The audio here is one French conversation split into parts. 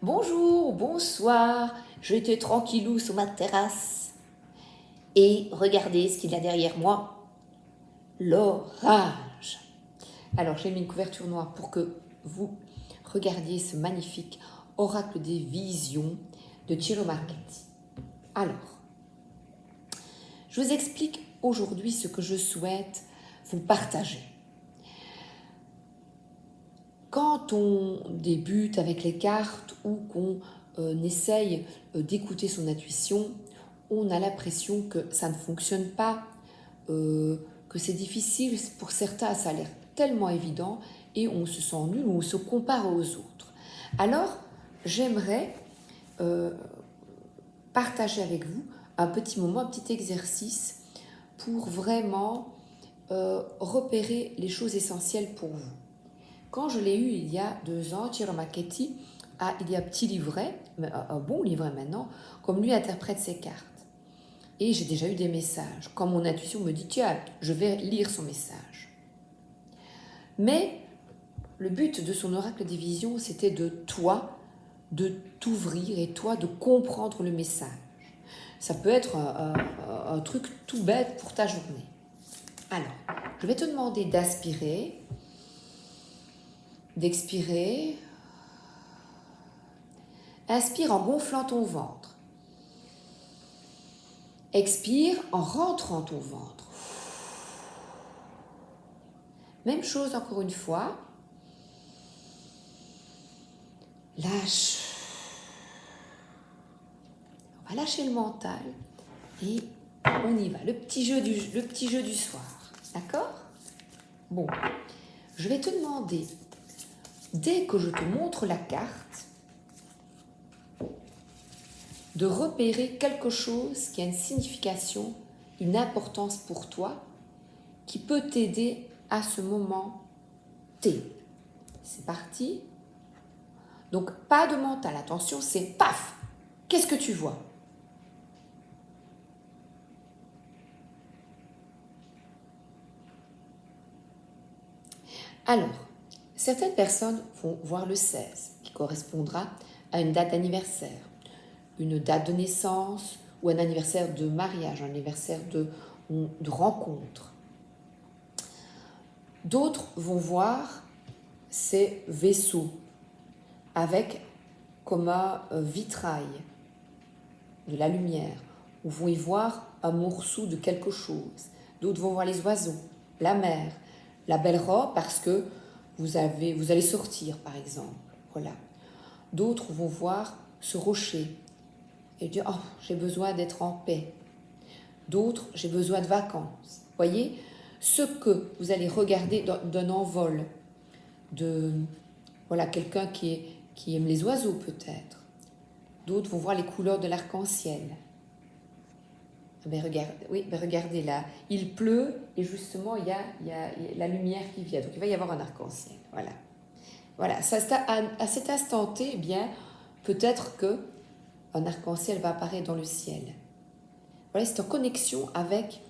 Bonjour, bonsoir, j'étais tranquillou sur ma terrasse. Et regardez ce qu'il y a derrière moi, l'orage. Alors j'ai mis une couverture noire pour que vous regardiez ce magnifique oracle des visions de Ciro Marchetti. Alors, je vous explique aujourd'hui ce que je souhaite vous partager. Quand on débute avec les cartes ou qu'on essaye d'écouter son intuition, on a l'impression que ça ne fonctionne pas, que c'est difficile. Pour certains, ça a l'air tellement évident et on se sent nul ou on se compare aux autres. Alors, j'aimerais partager avec vous un petit moment, un petit exercice pour vraiment repérer les choses essentielles pour vous. Quand je l'ai eu il y a 2 ans, Ciro Marchetti il y a un petit livret, un bon livret maintenant, comme lui interprète ses cartes. Et j'ai déjà eu des messages. Quand mon intuition me dit, tiens, je vais lire son message. Mais le but de son oracle des visions, c'était de t'ouvrir et toi, de comprendre le message. Ça peut être un truc tout bête pour ta journée. Alors, je vais te demander d'aspirer, d'expirer. Inspire en gonflant ton ventre. Expire en rentrant ton ventre. Même chose encore une fois. Lâche. On va lâcher le mental et on y va. Le petit jeu du soir. D'accord ? Bon, je vais te demander, dès que je te montre la carte, de repérer quelque chose qui a une signification, une importance pour toi, qui peut t'aider à ce moment T. C'est parti. Donc, pas de mental, attention, c'est paf. Qu'est-ce que tu vois ? Alors, certaines personnes vont voir le 16, qui correspondra à une date d'anniversaire, une date de naissance ou un anniversaire de mariage, un anniversaire de rencontre. D'autres vont voir ces vaisseaux avec comme un vitrail de la lumière, ou vont y voir un morceau de quelque chose. D'autres vont voir les oiseaux, la mer, la belle robe parce que vous allez sortir par exemple. Voilà. D'autres vont voir ce rocher et dire oh, j'ai besoin d'être en paix. D'autres, j'ai besoin de vacances. Voyez, ce que vous allez regarder d'un envol, de voilà, quelqu'un qui aime les oiseaux peut-être. D'autres vont voir les couleurs de l'arc-en-ciel. Regardez là, il pleut et justement il y a la lumière qui vient. Donc il va y avoir un arc-en-ciel. Voilà. À cet instant T, eh bien, peut-être qu'un arc-en-ciel va apparaître dans le ciel. Voilà, c'est en connexion avec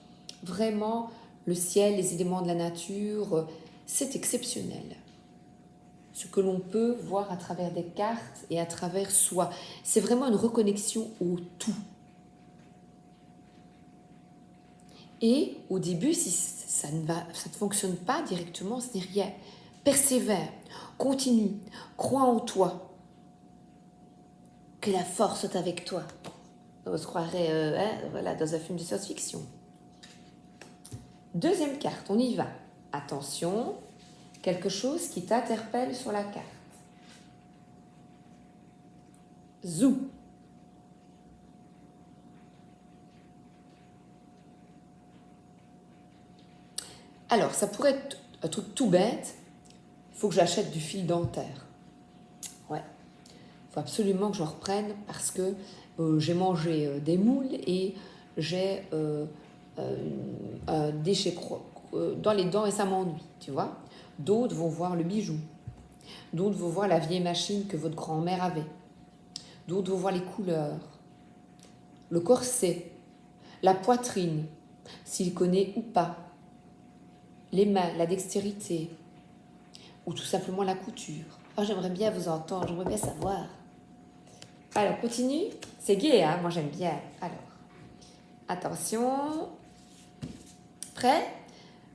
vraiment le ciel, les éléments de la nature. C'est exceptionnel. Ce que l'on peut voir à travers des cartes et à travers soi. C'est vraiment une reconnexion au tout. Et au début, si ça ne fonctionne pas directement, ce n'est rien. Persévère, continue, crois en toi. Que la force soit avec toi. On se croirait dans un film de science-fiction. Deuxième carte, on y va. Attention, quelque chose qui t'interpelle sur la carte. Zou. Alors, ça pourrait être un truc tout bête. Il faut que j'achète du fil dentaire. Ouais. Il faut absolument que j'en reprenne parce que j'ai mangé des moules et j'ai un déchet dans les dents et ça m'ennuie, tu vois. D'autres vont voir le bijou. D'autres vont voir la vieille machine que votre grand-mère avait. D'autres vont voir les couleurs, le corset, la poitrine, s'il connaît ou pas, les mains, la dextérité, ou tout simplement la couture. Oh, j'aimerais bien vous entendre, j'aimerais bien savoir. Alors, continue. C'est gai, hein? Moi, j'aime bien. Alors, attention. Prêt?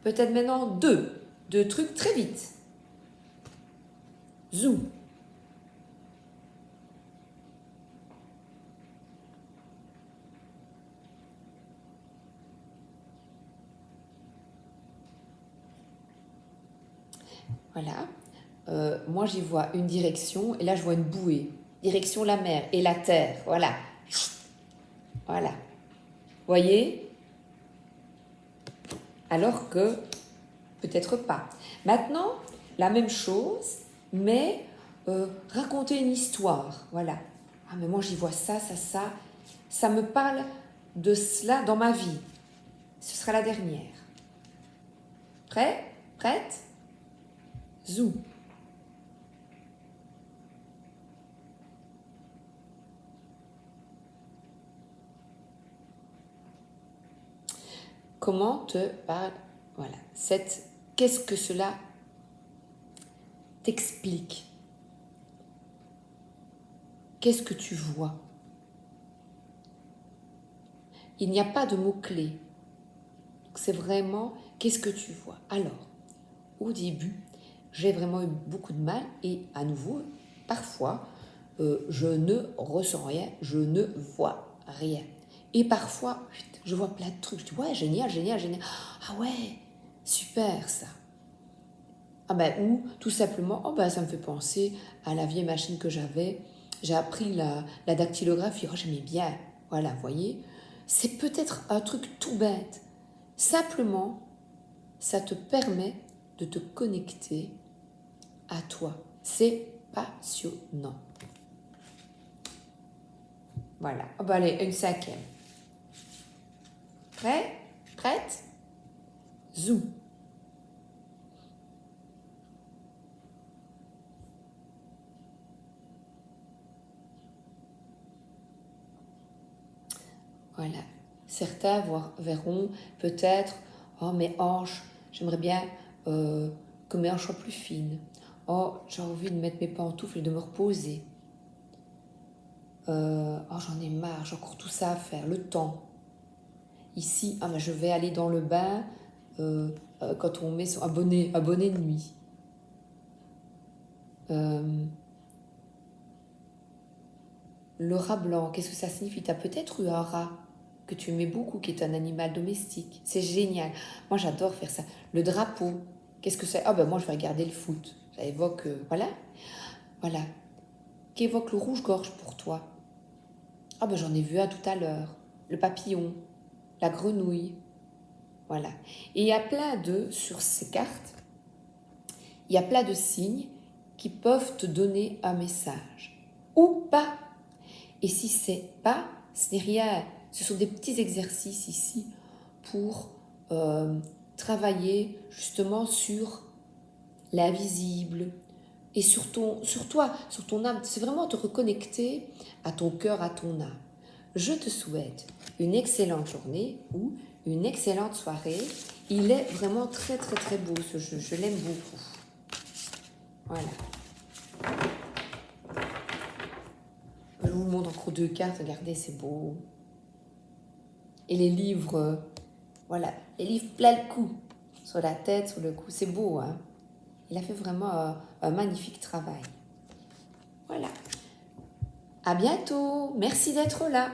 Peut-être maintenant deux trucs très vite. Zou. Voilà. Moi, j'y vois une direction et là, je vois une bouée. Direction la mer et la terre. Voilà. Voilà. Voyez? Alors que peut-être pas. Maintenant, la même chose, mais raconter une histoire. Voilà. Ah, mais moi, j'y vois ça, ça, ça. Ça me parle de cela dans ma vie. Ce sera la dernière. Prêt? Prête? Zou. Comment te parle? Voilà. Qu'est-ce que cela t'explique? Qu'est-ce que tu vois? Il n'y a pas de mots-clés. C'est vraiment qu'est-ce que tu vois. Alors, au début, j'ai vraiment eu beaucoup de mal et à nouveau, parfois, je ne ressens rien, je ne vois rien. Et parfois, je vois plein de trucs. Je dis, ouais, génial, génial, génial. Ah ouais, super ça. Ah ben, ou tout simplement, oh ben, ça me fait penser à la vieille machine que j'avais. J'ai appris la dactylographie. Oh, j'aimais bien. Voilà, vous voyez. C'est peut-être un truc tout bête. Simplement, ça te permet de te connecter à toi. C'est passionnant. Voilà. Oh ben, allez, une cinquième. Prêt? Prête? Zou. Voilà. Certains verront peut-être, oh mes hanches, j'aimerais bien que mes hanches soient plus fines. Oh, j'ai envie de mettre mes pantoufles et de me reposer. Oh, j'en ai marre, j'ai encore tout ça à faire, le temps. Ici, ah, ben, je vais aller dans le bain quand on met son abonné de nuit. Le rat blanc, qu'est-ce que ça signifie? Tu as peut-être eu un rat que tu aimais beaucoup, qui est un animal domestique. C'est génial. Moi, j'adore faire ça. Le drapeau, qu'est-ce que c'est? Ah ben moi, je vais regarder le foot. Ça évoque, voilà. Voilà. Qu'évoque le rouge-gorge pour toi? Ah ben j'en ai vu un tout à l'heure. Le papillon, la grenouille. Voilà. Et il y a sur ces cartes, il y a plein de signes qui peuvent te donner un message. Ou pas. Et si c'est pas, ce n'est rien. Ce sont des petits exercices ici pour travailler justement sur l'invisible et sur toi, sur ton âme. C'est vraiment te reconnecter à ton cœur, à ton âme. Je te souhaite une excellente journée ou une excellente soirée. Il est vraiment très très très beau ce jeu, je l'aime beaucoup. Voilà. Je vous montre encore deux cartes, regardez, c'est beau. Et les livres, voilà, les livres plein le cou, sur la tête, sur le cou, c'est beau, hein. Il a fait vraiment un magnifique travail. Voilà. À bientôt, merci d'être là.